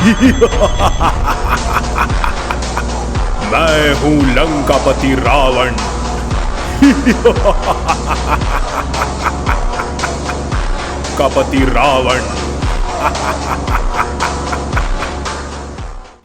मैं हूं लंकापति रावण। कापति Ravan.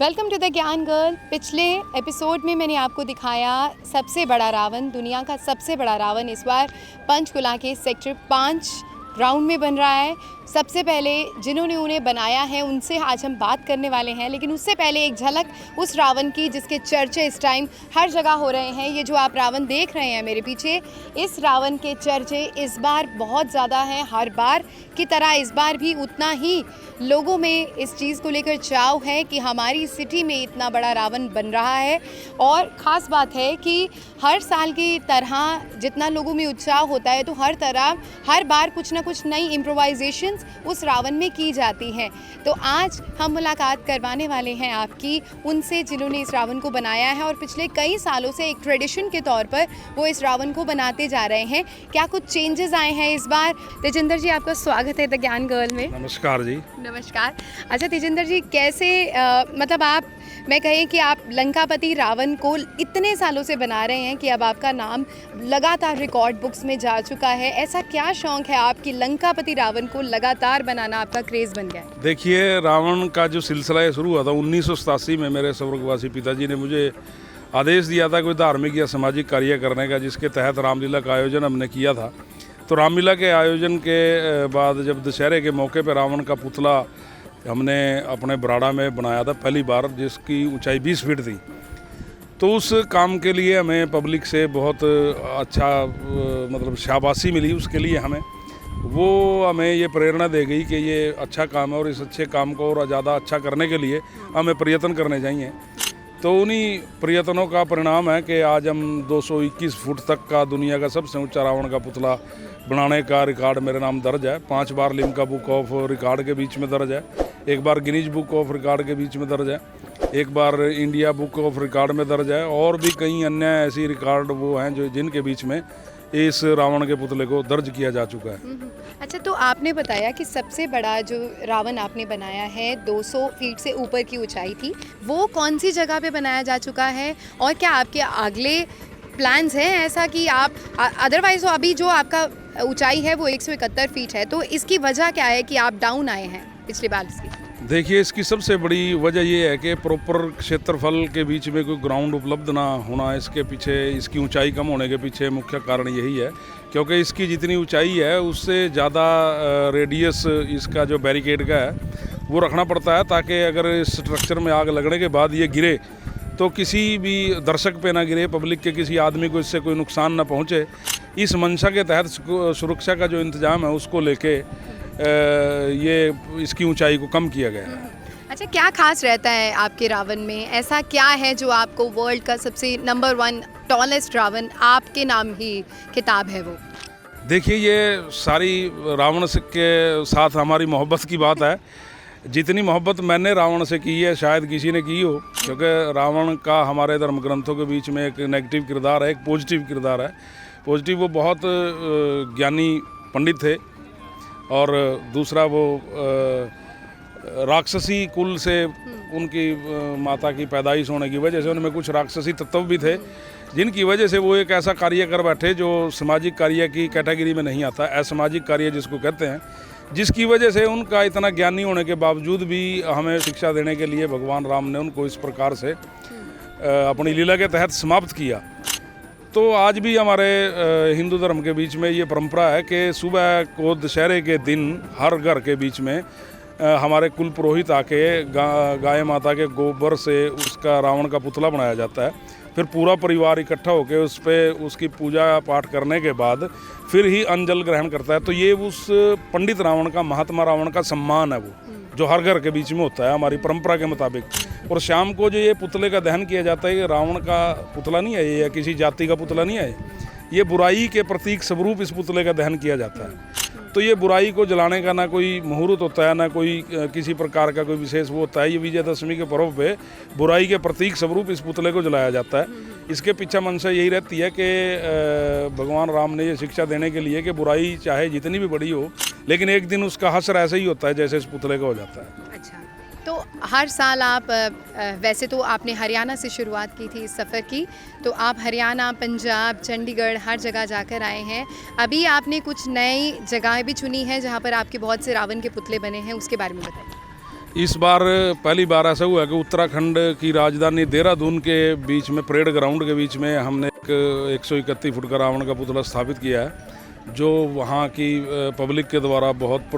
Welcome to the Gyan girl. पिछले एपिसोड में मैंने आपको दिखाया सबसे बड़ा रावण, दुनिया का सबसे बड़ा रावण इस बार पंचकुला के सेक्टर 5 ग्राउंड में बन रहा है। सबसे पहले जिन्होंने उन्हें बनाया है उनसे आज हम बात करने वाले हैं, लेकिन उससे पहले एक झलक उस रावण की जिसके चर्चे इस टाइम हर जगह हो रहे हैं। ये जो आप रावण देख रहे हैं मेरे पीछे, इस रावण के चर्चे इस बार बहुत ज़्यादा हैं। हर बार की तरह इस बार भी उतना ही लोगों में इस चीज़ को लेकर चाव है कि हमारी सिटी में इतना बड़ा रावण बन रहा है। और ख़ास बात है कि हर साल की तरह जितना लोगों में उत्साह होता है, तो हर बार कुछ ना कुछ नई इम्प्रोवाइजेशन उस रावण में की जाती हैं। तो आज हम मुलाकात करवाने वाले हैं आपकी उनसे जिन्होंने इस रावण को बनाया है और पिछले कई सालों से एक ट्रेडिशन के तौर पर वो इस रावण को बनाते जा रहे हैं। क्या कुछ चेंजेस आए हैं इस बार? तेजिंदर जी, आपका स्वागत है द ज्ञान गर्ल में। नमस्कार जी। नमस्कार। अच्छा तेजिंदर जी, कैसे मतलब मैं कहें कि आप लंकापति रावण को इतने सालों से बना रहे हैं कि अब आपका नाम लगातार रिकॉर्ड बुक्स में जा चुका है। ऐसा क्या शौक है आपकी लंकापति रावण को लगातार बनाना, आपका क्रेज़ बन गया है? देखिए, रावण का जो सिलसिला है शुरू हुआ था 1987 में। मेरे स्वर्गवासी पिताजी ने मुझे आदेश दिया था कोई धार्मिक या सामाजिक कार्य करने का, जिसके तहत रामलीला का आयोजन हमने किया था। तो रामलीला के आयोजन के बाद जब दशहरे के मौके पर रावण का पुतला हमने अपने बराड़ा में बनाया था पहली बार, जिसकी ऊंचाई 20 फीट थी। तो उस काम के लिए हमें पब्लिक से बहुत अच्छा मतलब शाबाशी मिली। उसके लिए हमें ये प्रेरणा दे गई कि ये अच्छा काम है और इस अच्छे काम को और ज़्यादा अच्छा करने के लिए हमें प्रयत्न करने चाहिए। तो उन्हीं प्रयत्नों का परिणाम है कि आज हम 221 फुट तक का दुनिया का सबसे ऊंचा रावण का पुतला बनाने का रिकॉर्ड मेरे नाम दर्ज है। 5 बार लिम्का बुक ऑफ रिकॉर्ड के बीच में दर्ज है, 1 बार गिनीज बुक ऑफ रिकॉर्ड के बीच में दर्ज है, 1 बार इंडिया बुक ऑफ रिकॉर्ड में दर्ज है, और भी कई अन्य ऐसी रिकॉर्ड वो हैं जो जिनके बीच में इस रावण के पुतले को दर्ज किया जा चुका है। अच्छा, तो आपने बताया कि सबसे बड़ा जो रावण आपने बनाया है 200 फीट से ऊपर की ऊंचाई थी, वो कौन सी जगह पे बनाया जा चुका है और क्या आपके अगले प्लान्स हैं ऐसा कि आप अदरवाइज तो अभी जो आपका ऊंचाई है वो 171 फीट है, तो इसकी वजह क्या है कि आप डाउन आए हैं पिछली बार से? देखिए, इसकी सबसे बड़ी वजह ये है कि प्रॉपर क्षेत्रफल के बीच में कोई ग्राउंड उपलब्ध ना होना। इसके पीछे, इसकी ऊंचाई कम होने के पीछे मुख्य कारण यही है, क्योंकि इसकी जितनी ऊंचाई है उससे ज़्यादा रेडियस इसका जो बैरिकेड का है वो रखना पड़ता है, ताकि अगर इस स्ट्रक्चर में आग लगने के बाद ये गिरे तो किसी भी दर्शक पे ना गिरे, पब्लिक के किसी आदमी को इससे कोई नुकसान ना पहुँचे। इस मंशा के तहत सुरक्षा का जो इंतज़ाम है उसको लेके ये इसकी ऊंचाई को कम किया गया है। अच्छा, क्या खास रहता है आपके रावण में? ऐसा क्या है जो आपको वर्ल्ड का सबसे नंबर 1 टॉलेस्ट रावण आपके नाम ही किताब है वो? देखिए, ये सारी रावण के साथ हमारी मोहब्बत की बात है। जितनी मोहब्बत मैंने रावण से की है शायद किसी ने की हो, क्योंकि रावण का हमारे धर्म ग्रंथों के बीच में एक नेगेटिव किरदार है, एक पॉजिटिव किरदार है। पॉजिटिव, वो बहुत ज्ञानी पंडित थे, और दूसरा वो राक्षसी कुल से उनकी माता की पैदाइश होने की वजह से उनमें कुछ राक्षसी तत्व भी थे, जिनकी वजह से वो एक ऐसा कार्य कर बैठे जो सामाजिक कार्य की कैटेगरी में नहीं आता, असामाजिक कार्य जिसको कहते हैं, जिसकी वजह से उनका इतना ज्ञानी होने के बावजूद भी हमें शिक्षा देने के लिए भगवान राम ने उनको इस प्रकार से अपनी लीला के तहत समाप्त किया। तो आज भी हमारे हिंदू धर्म के बीच में ये परंपरा है कि सुबह को दशहरे के दिन हर घर के बीच में हमारे कुल पुरोहित आके गाय माता के गोबर से उसका रावण का पुतला बनाया जाता है। फिर पूरा परिवार इकट्ठा होकर उस पर उसकी पूजा पाठ करने के बाद फिर ही अन्न जल ग्रहण करता है। तो ये उस पंडित रावण का, महात्मा रावण का सम्मान है वो, जो हर घर के बीच में होता है हमारी परंपरा के मुताबिक। और शाम को जो ये पुतले का दहन किया जाता है, ये रावण का पुतला नहीं है ये, या किसी जाति का पुतला नहीं है ये, बुराई के प्रतीक स्वरूप इस पुतले का दहन किया जाता है। तो ये बुराई को जलाने का ना कोई मुहूर्त होता है, ना कोई किसी प्रकार का कोई विशेष वो होता है। ये विजयदशमी के पर्व पे बुराई के प्रतीक स्वरूप इस पुतले को जलाया जाता है। इसके पीछे मंशा यही रहती है कि भगवान राम ने ये शिक्षा देने के लिए कि बुराई चाहे जितनी भी बड़ी हो, लेकिन एक दिन उसका हश्र ऐसे ही होता है जैसे इस पुतले का हो जाता है। अच्छा, तो हर साल आप वैसे तो आपने हरियाणा से शुरुआत की थी इस सफ़र की, तो आप हरियाणा, पंजाब, चंडीगढ़ हर जगह जाकर आए हैं। अभी आपने कुछ नई जगहें भी चुनी हैं जहाँ पर आपके बहुत से रावण के पुतले बने हैं, उसके बारे में बताइए। इस बार पहली बार ऐसा हुआ कि उत्तराखंड की राजधानी देहरादून के बीच में परेड ग्राउंड के बीच में हमने एक 131 फुट का रावण का पुतला स्थापित किया है, जो वहाँ की पब्लिक के द्वारा बहुत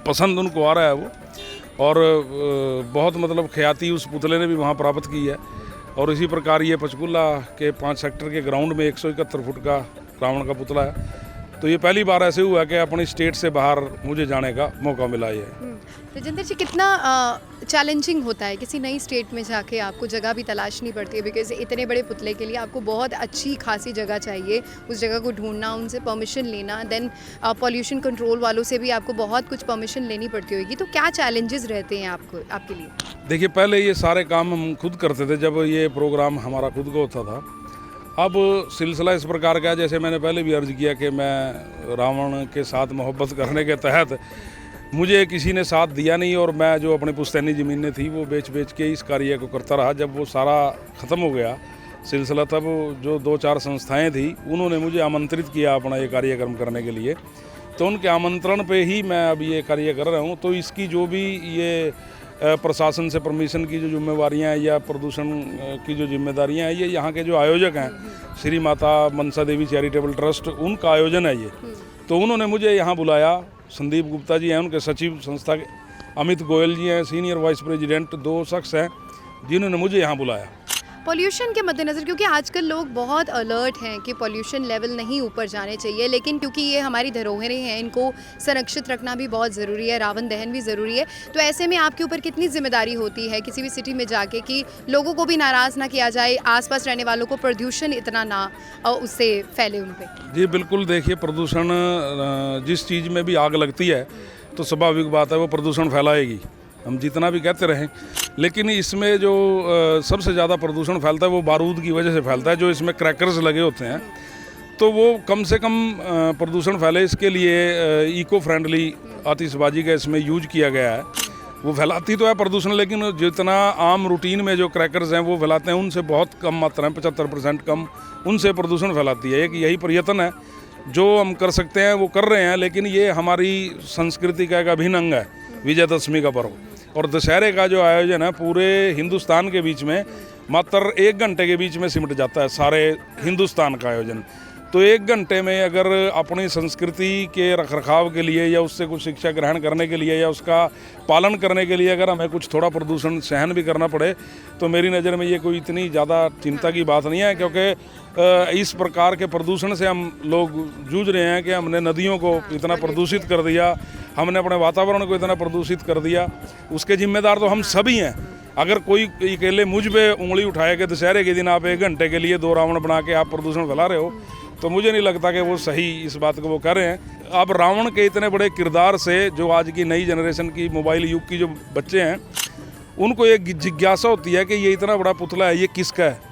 पसंद उनको आ रहा है वो, और बहुत मतलब ख्याति उस पुतले ने भी वहाँ प्राप्त की है। और इसी प्रकार ये पंचकुला के 5 सेक्टर के ग्राउंड में 171 फुट का रावण का पुतला है। तो ये पहली बार ऐसे हुआ कि अपनी स्टेट से बाहर मुझे जाने का मौका मिला ये। राजेंद्र जी, कितना चैलेंजिंग होता है किसी नई स्टेट में जाके आपको जगह भी तलाशनी पड़ती है, बिकॉज इतने बड़े पुतले के लिए आपको बहुत अच्छी खासी जगह चाहिए, उस जगह को ढूंढना, उनसे परमिशन लेना, देन पॉल्यूशन कंट्रोल वालों से भी आपको बहुत कुछ परमिशन लेनी पड़ती होगी। तो क्या चैलेंजेस रहते हैं आपके लिए? देखिए, पहले ये सारे काम हम खुद करते थे जब ये प्रोग्राम हमारा खुद का होता था। अब सिलसिला इस प्रकार का है, जैसे मैंने पहले भी अर्ज़ किया कि मैं रावण के साथ मोहब्बत करने के तहत मुझे किसी ने साथ दिया नहीं, और मैं जो अपनी पुश्तैनी ज़मीनें थी वो बेच के इस कार्य को करता रहा। जब वो सारा ख़त्म हो गया सिलसिला, तब जो 2-4 संस्थाएं थी उन्होंने मुझे आमंत्रित किया अपना ये कार्यक्रम करने के लिए। तो उनके आमंत्रण पे ही मैं अब ये कार्य कर रहा हूँ। तो इसकी जो भी ये प्रशासन से परमिशन की जो जिम्मेवारियाँ हैं या प्रदूषण की जो जिम्मेदारियाँ हैं, ये यहाँ के जो आयोजक हैं श्री माता मनसा देवी चैरिटेबल ट्रस्ट, उनका आयोजन है ये। तो उन्होंने मुझे यहाँ बुलाया। संदीप गुप्ता जी हैं उनके सचिव संस्था के, अमित गोयल जी हैं सीनियर वाइस प्रेसिडेंट, 2 शख्स हैं जिन्होंने मुझे यहाँ बुलाया। पॉल्यूशन के मद्देनज़र, क्योंकि आजकल लोग बहुत अलर्ट हैं कि पॉल्यूशन लेवल नहीं ऊपर जाने चाहिए, लेकिन क्योंकि ये हमारी धरोहरें हैं, इनको संरक्षित रखना भी बहुत ज़रूरी है, रावण दहन भी ज़रूरी है। तो ऐसे में आपके ऊपर कितनी जिम्मेदारी होती है किसी भी सिटी में जाके कि लोगों को भी नाराज़ ना किया जाए, आसपास रहने वालों को प्रदूषण इतना ना उससे फैले उन पर? जी बिल्कुल, देखिए प्रदूषण जिस चीज़ में भी आग लगती है तो स्वाभाविक बात है वो प्रदूषण फैलाएगी, हम जितना भी कहते रहें। लेकिन इसमें जो सबसे ज़्यादा प्रदूषण फैलता है वो बारूद की वजह से फैलता है, जो इसमें क्रैकर्स लगे होते हैं। तो वो कम से कम प्रदूषण फैले इसके लिए इको फ्रेंडली आतिशबाजी का इसमें यूज किया गया है। वो फैलाती तो है प्रदूषण, लेकिन जितना आम रूटीन में जो क्रैकर्स हैं वो फैलाते हैं उनसे बहुत कम मात्रा में, 75% कम उनसे प्रदूषण फैलाती है। एक यही प्रयत्न है जो हम कर सकते हैं वो कर रहे हैं। लेकिन ये हमारी संस्कृति का एक अभिन्न अंग है विजयदशमी का पर्व, और दशहरे का जो आयोजन है पूरे हिंदुस्तान के बीच में मात्र 1 घंटे के बीच में सिमट जाता है सारे हिंदुस्तान का आयोजन। तो 1 घंटे में अगर अपनी संस्कृति के रखरखाव के लिए या उससे कुछ शिक्षा ग्रहण करने के लिए या उसका पालन करने के लिए अगर हमें कुछ थोड़ा प्रदूषण सहन भी करना पड़े, तो मेरी नज़र में ये कोई इतनी ज़्यादा चिंता की बात नहीं है। क्योंकि इस प्रकार के प्रदूषण से हम लोग जूझ रहे हैं कि हमने नदियों को इतना प्रदूषित कर दिया, हमने अपने वातावरण को इतना प्रदूषित कर दिया, उसके जिम्मेदार तो हम सभी हैं। अगर कोई अकेले मुझ पे उंगली उठाए कि दशहरे के दिन आप 1 घंटे के लिए 2 रावण बना के आप प्रदूषण फैला रहे हो, तो मुझे नहीं लगता कि वो सही इस बात को वो कर रहे हैं। अब रावण के इतने बड़े किरदार से जो आज की नई जनरेशन की मोबाइल युग की जो बच्चे हैं उनको एक जिज्ञासा होती है कि ये इतना बड़ा पुतला है, ये किसका है।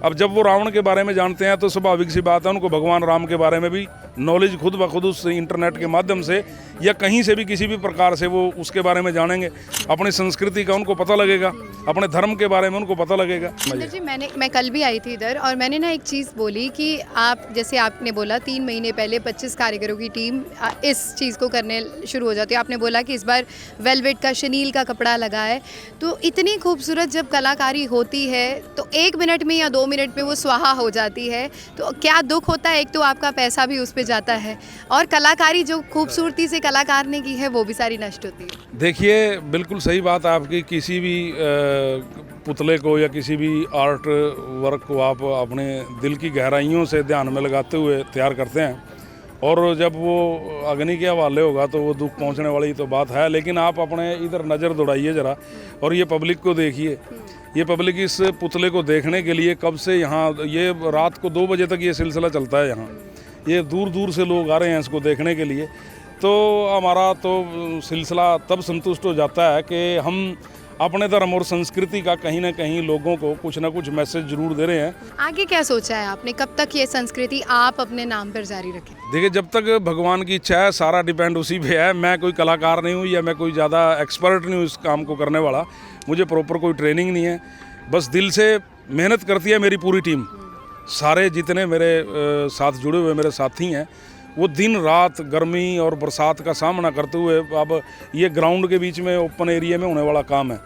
अब जब वो रावण के बारे में जानते हैं तो स्वाभाविक सी बात है उनको भगवान राम के बारे में भी नॉलेज खुद ब खुद उस इंटरनेट के माध्यम से या कहीं से भी किसी भी प्रकार से वो उसके बारे में जानेंगे। अपनी संस्कृति का उनको पता लगेगा, अपने धर्म के बारे में उनको पता लगेगा। जी, मैं कल भी आई थी इधर और मैंने ना एक चीज़ बोली कि आप जैसे आपने बोला 3 महीने पहले 25 कारीगरों की टीम इस चीज़ को करने शुरू हो जाती है। आपने बोला कि इस बार वेलवेट का शनील का कपड़ा लगा है। तो इतनी खूबसूरत जब कलाकारी होती है तो 1 मिनट में या 2 मिनट में वो स्वाहा हो जाती है। तो क्या दुख होता है, एक तो आपका पैसा भी उस पर जाता है और कलाकारी जो खूबसूरती से कलाकार ने की है वो भी सारी नष्ट होती है। देखिए बिल्कुल सही बात आपकी, किसी भी पुतले को या किसी भी आर्ट वर्क को आप अपने दिल की गहराइयों से ध्यान में लगाते हुए तैयार करते हैं और जब वो अग्नि के हवाले होगा तो वो दुख पहुंचने वाली तो बात है। लेकिन आप अपने इधर नज़र दौड़ाइए ज़रा और ये पब्लिक को देखिए। ये पब्लिक इस पुतले को देखने के लिए कब से यहाँ, ये रात को 2 बजे तक ये सिलसिला चलता है यहाँ, ये दूर दूर से लोग आ रहे हैं इसको देखने के लिए। तो हमारा तो सिलसिला तब संतुष्ट हो जाता है कि हम अपने धर्म और संस्कृति का कहीं ना कहीं लोगों को कुछ ना कुछ मैसेज जरूर दे रहे हैं। आगे क्या सोचा है आपने, कब तक ये संस्कृति आप अपने नाम पर जारी रखें? देखिए, जब तक भगवान की इच्छा है सारा डिपेंड उसी पे है। मैं कोई कलाकार नहीं हूँ या मैं कोई ज़्यादा एक्सपर्ट नहीं हूँ इस काम को करने वाला, मुझे प्रॉपर कोई ट्रेनिंग नहीं है। बस दिल से मेहनत करती है मेरी पूरी टीम, सारे जितने मेरे साथ जुड़े हुए मेरे साथी हैं, वो दिन रात गर्मी और बरसात का सामना करते हुए, अब ये ग्राउंड के बीच में ओपन एरिया में होने वाला काम है,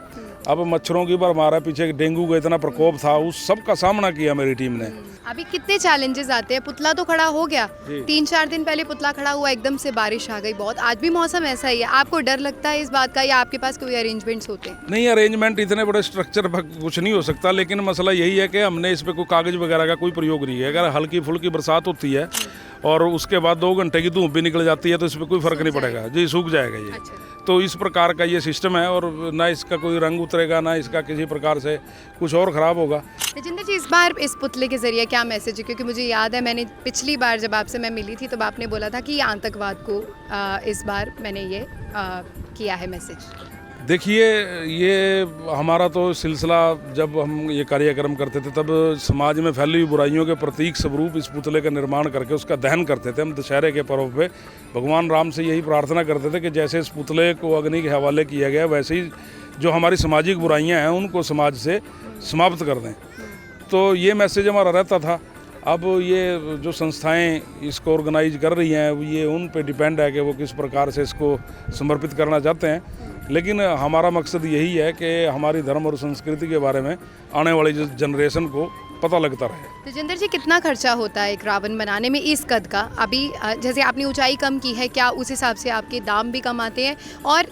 अब मच्छरों की भरमार है, पीछे डेंगू का इतना प्रकोप था, उस सब का सामना किया मेरी टीम ने। अभी कितने चैलेंजेस आते हैं? पुतला तो खड़ा हो गया, 3-4 दिन पहले पुतला खड़ा हुआ, एकदम से बारिश आ गई बहुत, आज भी मौसम ऐसा ही है, आपको डर लगता है इस बात का या आपके पास कोई अरेंजमेंट्स होते हैं? नहीं, अरेंजमेंट इतने बड़े स्ट्रक्चर पर कुछ नहीं हो सकता, लेकिन मसला यही है कि हमने इस पर कोई कागज़ वगैरह का कोई प्रयोग नहीं है। अगर हल्की फुल्की बरसात होती है और उसके बाद 2 घंटे की धूप भी निकल जाती है तो इस पर कोई फ़र्क नहीं पड़ेगा जी, सूख जाएगा ये। अच्छा। तो इस प्रकार का ये सिस्टम है और ना इसका कोई रंग उतरेगा, ना इसका किसी प्रकार से कुछ और ख़राब होगा। तेजिंदर जी, इस बार इस पुतले के ज़रिए क्या मैसेज है? क्योंकि मुझे याद है मैंने पिछली बार जब आपसे मैं मिली थी तब आपने बोला था कि ये आतंकवाद को इस बार मैंने ये किया है मैसेज। देखिए, ये हमारा तो सिलसिला जब हम ये कार्यक्रम करते थे तब समाज में फैली हुई बुराइयों के प्रतीक स्वरूप इस पुतले का निर्माण करके उसका दहन करते थे। हम दशहरे के पर्व पे भगवान राम से यही प्रार्थना करते थे कि जैसे इस पुतले को अग्नि के हवाले किया गया, वैसे ही जो हमारी सामाजिक बुराइयां हैं उनको समाज से समाप्त कर दें। तो ये मैसेज हमारा रहता था। अब ये जो संस्थाएं इसको ऑर्गेनाइज कर रही हैं, ये उन पे डिपेंड है कि वो किस प्रकार से इसको समर्पित करना चाहते हैं, लेकिन हमारा मकसद यही है कि हमारी धर्म और संस्कृति के बारे में आने वाली जनरेशन को पता लगता रहे। तेजिंदर जी, कितना खर्चा होता है एक रावण बनाने में इस कद का? अभी जैसे आपने ऊंचाई कम की है, क्या उस हिसाब से आपके दाम भी कम आते हैं? और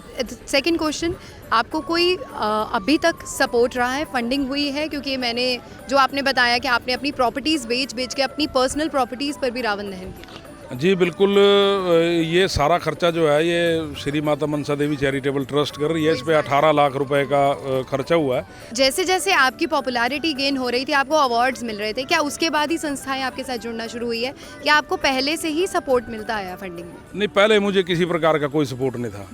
सेकंड क्वेश्चन, आपको कोई अभी तक सपोर्ट रहा है, फंडिंग हुई है? क्योंकि मैंने जो आपने बताया कि आपने अपनी प्रॉपर्टीज़ बेच के अपनी पर्सनल प्रॉपर्टीज़ पर भी रावण दहन किया। जी बिल्कुल, ये सारा खर्चा जो है ये श्री माता मनसा देवी चैरिटेबल ट्रस्ट कर रही है। इस पे 18 लाख रुपए का खर्चा हुआ है। जैसे जैसे आपकी पॉपुलैरिटी गेन हो रही थी, आपको अवार्ड्स मिल रहे थे, क्या उसके बाद ही संस्थाएं आपके साथ जुड़ना शुरू हुई है या आपको पहले से ही सपोर्ट मिलता आया फंडिंग में? नहीं, पहले मुझे किसी प्रकार का कोई सपोर्ट नहीं था।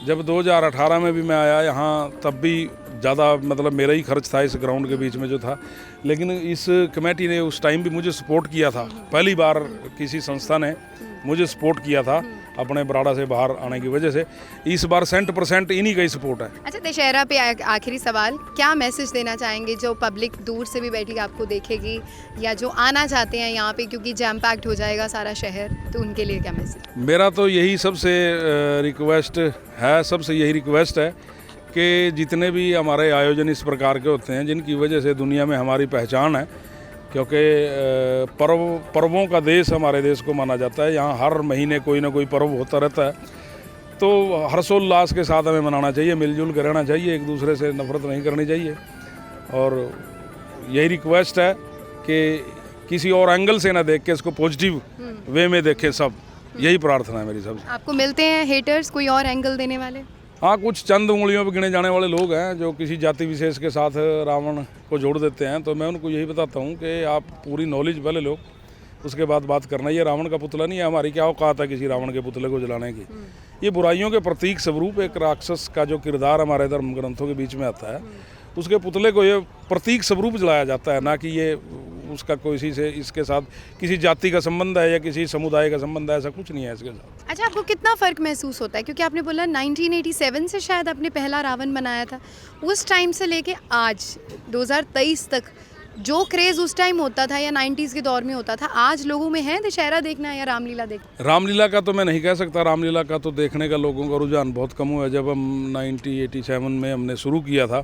जब 2018 में भी मैं आया यहाँ, तब भी ज़्यादा मतलब मेरा ही खर्च था इस ग्राउंड के बीच में जो था, लेकिन इस कमेटी ने उस टाइम भी मुझे सपोर्ट किया था। पहली बार किसी संस्था ने मुझे सपोर्ट किया था अपने बराड़ा से बाहर आने की वजह से। इस बार 100% इन्हीं का ही सपोर्ट है। अच्छा, दशहरा पे आखिरी सवाल, क्या मैसेज देना चाहेंगे जो पब्लिक दूर से भी बैठी आपको देखेगी या जो आना चाहते हैं यहाँ पे, क्योंकि जैम पैक्ड हो जाएगा सारा शहर, तो उनके लिए क्या मैसेज? मेरा तो यही सबसे रिक्वेस्ट है, सबसे यही रिक्वेस्ट है कि जितने भी हमारे आयोजन इस प्रकार के होते हैं जिनकी वजह से दुनिया में हमारी पहचान है, क्योंकि पर्वों का देश हमारे देश को माना जाता है। यहाँ हर महीने कोई ना कोई पर्व होता रहता है, तो हर्षोल्लास के साथ हमें मनाना चाहिए, मिलजुल कर रहना चाहिए, एक दूसरे से नफरत नहीं करनी चाहिए। और यही रिक्वेस्ट है कि किसी और एंगल से ना देख के इसको पॉजिटिव वे में देखें सब, यही प्रार्थना है मेरी सबसे। आपको मिलते हैं हेटर्स कोई और एंगल देने वाले? हाँ, कुछ चंद उंगलियों पर गिने जाने वाले लोग हैं जो किसी जाति विशेष के साथ रावण को जोड़ देते हैं, तो मैं उनको यही बताता हूँ कि आप पूरी नॉलेज पहले लो, उसके बाद बात करना। ये रावण का पुतला नहीं है, हमारी क्या औकात है किसी रावण के पुतले को जलाने की। ये बुराइयों के प्रतीक स्वरूप एक राक्षस का जो किरदार हमारे धर्म ग्रंथों के बीच में आता है, उसके पुतले को ये प्रतीक स्वरूप जलाया जाता है, ना कि ये उसका कोई से इसके साथ किसी जाति का संबंध है या किसी समुदाय का संबंध है, ऐसा कुछ नहीं है इसके साथ। अच्छा, आपको कितना फ़र्क महसूस होता है? क्योंकि आपने बोला 1987 से शायद आपने पहला रावण बनाया था, उस टाइम से लेके आज 2023 तक जो क्रेज़ उस टाइम होता था या 90s के दौर में होता था, आज लोगों में है दशहरा देखना या रामलीला देखना? रामलीला का तो मैं नहीं कह सकता, रामलीला का तो देखने का लोगों का रुझान बहुत कम हुआ है। जब हम 1987 में हमने शुरू किया था,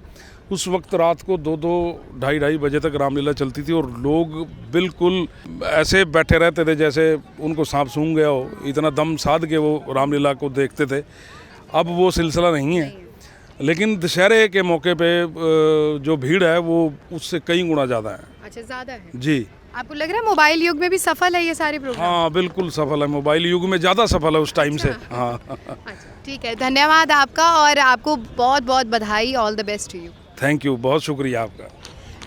उस वक्त रात को 2-2, ढाई बजे तक रामलीला चलती थी और लोग बिल्कुल ऐसे बैठे रहते थे जैसे उनको सांप सूंघ गया हो, इतना दम साध के वो रामलीला को देखते थे। अब वो सिलसिला नहीं है, लेकिन दशहरे के मौके पे जो भीड़ है वो उससे कई गुना ज़्यादा है। अच्छा, ज़्यादा है जी। आपको लग रहा है मोबाइल युग में भी सफल है ये सारे प्रोग्राम? हाँ, बिल्कुल सफल है, मोबाइल युग में ज़्यादा सफल है उस टाइम से। हाँ। अच्छा, ठीक है, धन्यवाद आपका और आपको बहुत बहुत बधाई, all the best to you. Thank you, बहुत शुक्रिया आपका।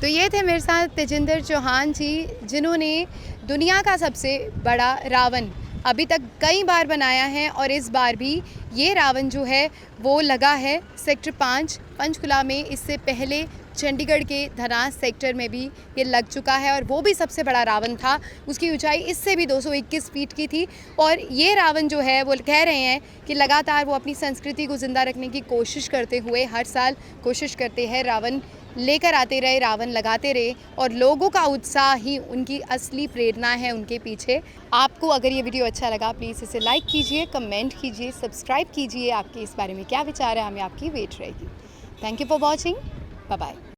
तो ये थे मेरे साथ तेजिंदर चौहान जी, जिन्होंने दुनिया का सबसे बड़ा रावण अभी तक कई बार बनाया है और इस बार भी ये रावण जो है वो लगा है सेक्टर 5 पंचकुला में इससे पहले चंडीगढ़ के धनास सेक्टर में भी ये लग चुका है और वो भी सबसे बड़ा रावण था। उसकी ऊंचाई इससे भी 221 फीट की थी और ये रावण जो है वो कह रहे हैं कि लगातार वो अपनी संस्कृति को ज़िंदा रखने की कोशिश करते हुए हर साल कोशिश करते हैं रावण लेकर आते रहे, रावण लगाते रहे और लोगों का उत्साह ही उनकी असली प्रेरणा है उनके पीछे। आपको अगर ये वीडियो अच्छा लगा प्लीज़ इसे लाइक कीजिए, कमेंट कीजिए, सब्सक्राइब कीजिए। आपके इस बारे में क्या विचार है, हमें आपकी वेट रहेगी। Thank you for watching, bye bye.